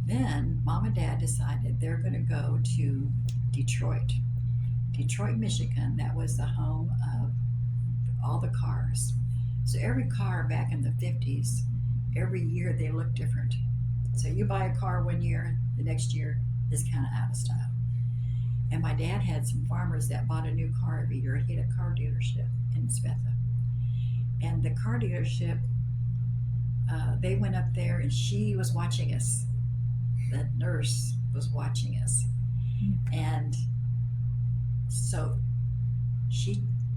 Then mom and dad decided they're going to go to Detroit. Detroit, Michigan. That was the home of all the cars. So every car back in the 50s, every year they look different. So you buy a car one year, the next year is kind of out of style. And my dad had some farmers that bought a new car every year. He had a car dealership in Sabetha. And the car dealership, they went up there and she was watching us. The nurse was watching us. And so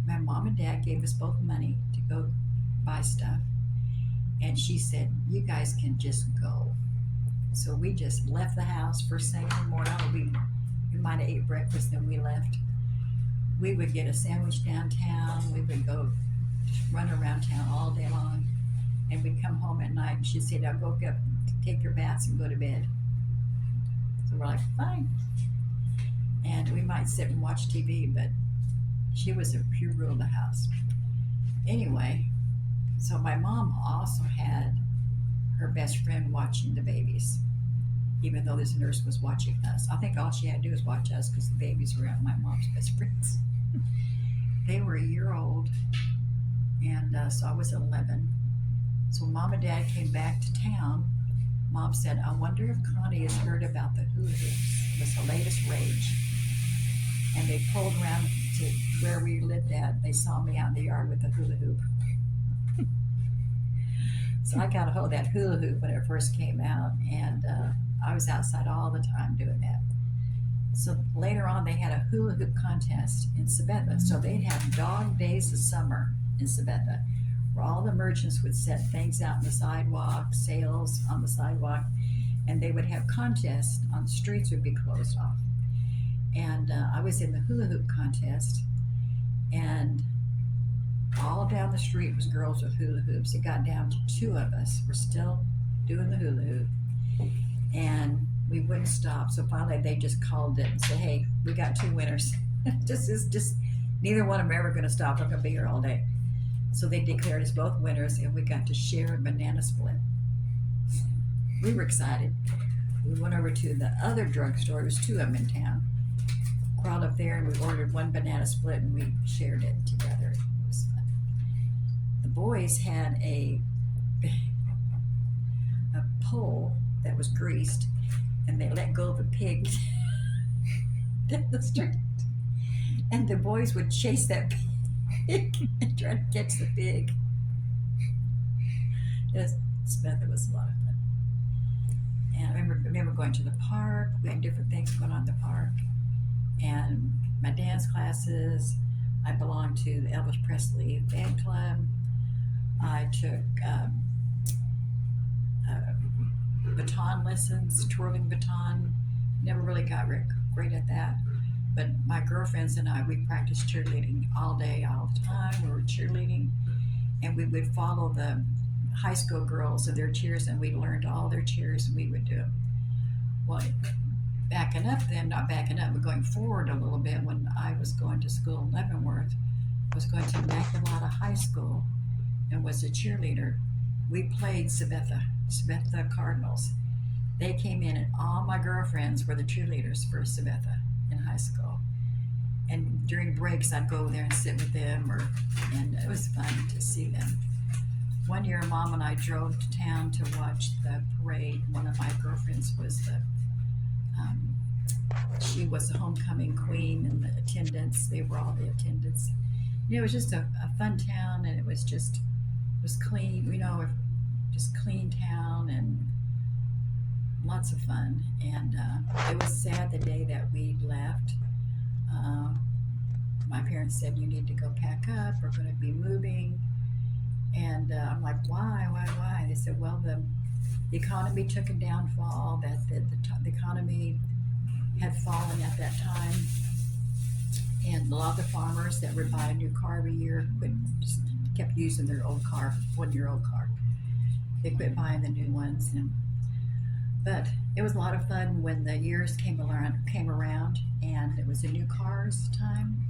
my mom and dad gave us both money to go buy stuff. And she said, you guys can just go. So we just left the house first thing in the morning. We might have ate breakfast, then we left. We would get a sandwich downtown. We would go run around town all day long. And we'd come home at night and she'd say, now go up, take your baths and go to bed. So we're like, fine. And we might sit and watch TV, but she was she ruled the house. Anyway, so my mom also had her best friend watching the babies, even though this nurse was watching us. I think all she had to do was watch us because the babies were my mom's best friends. They were a year old, and so I was 11. So when mom and dad came back to town, mom said, I wonder if Connie has heard about the hula hoops. It was the latest rage. And they pulled around to where we lived at. They saw me out in the yard with a hula hoop. So I got a hold of that hula hoop when it first came out, and I was outside all the time doing that. So later on, they had a hula hoop contest in Sabetha. So they'd have dog days of summer in Sabetha, where all the merchants would set things out on the sidewalk, sales on the sidewalk, and they would have contests on the streets would be closed off. And I was in the hula hoop contest, and all down the street was girls with hula hoops. It got down to two of us. We're still doing the hula hoop, and we wouldn't stop. So finally, they just called it and said, "Hey, we got two winners. just neither one of them are ever going to stop. They're going to be here all day." So they declared us both winners, and we got to share a banana split. We were excited. We went over to the other drugstore. There was two of them in town. Crawled up there, and we ordered one banana split, and we shared it together. It was fun. The boys had a pole that was greased, and they let go of a pig down the street. And the boys would chase that pig and try to catch the pig. It was a lot of fun. And I remember going to the park. We had different things going on in the park. And my dance classes, I belonged to the Elvis Presley fan club. I took baton lessons, twirling baton. Never really got great at that. But my girlfriends and I, we practiced cheerleading all day, all the time. We were cheerleading, and we would follow the high school girls and their cheers, and we learned all their cheers, and we would do them. Well, backing up then, not backing up, but going forward a little bit, when I was going to school in Leavenworth, was going to Immaculata High School, and was a cheerleader. We played Sabetha Cardinals. They came in, and all my girlfriends were the cheerleaders for Sabetha in high school. And during breaks, I'd go there and sit with them, and it was fun to see them. One year, Mom and I drove to town to watch the parade. One of my girlfriends was she was the homecoming queen, and the attendants, they were all the attendants. You know, it was just a fun town, and it was clean, just clean town and lots of fun. And it was sad the day that we left. My parents said, you need to go pack up, we're going to be moving. And I'm like, why? They said, well, the economy took a downfall, that the economy had fallen at that time, and a lot of the farmers that would buy a new car every year kept using their old car, 1-year-old car. They quit buying the new ones, but it was a lot of fun when the years came around, and it was a new cars time,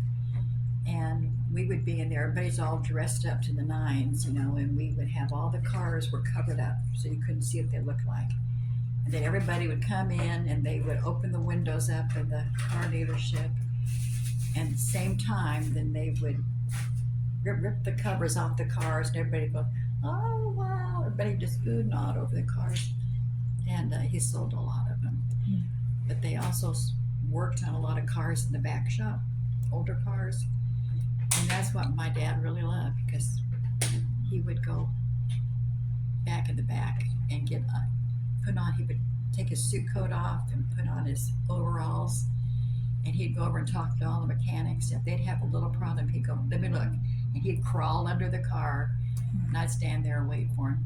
and we would be in there. Everybody's all dressed up to the nines, and we would have all the cars were covered up, so you couldn't see what they looked like. And then everybody would come in and they would open the windows up in the car dealership. And at the same time, then they would rip the covers off the cars, and everybody would go, oh, wow. Everybody just ooh and awed over the cars. And he sold a lot of them. But they also worked on a lot of cars in the back shop, older cars. And that's what my dad really loved, because he would go back in the back and he would take his suit coat off and put on his overalls, and he'd go over and talk to all the mechanics. If they'd have a little problem, he'd go, let me look. And he'd crawl under the car, and I'd stand there and wait for him.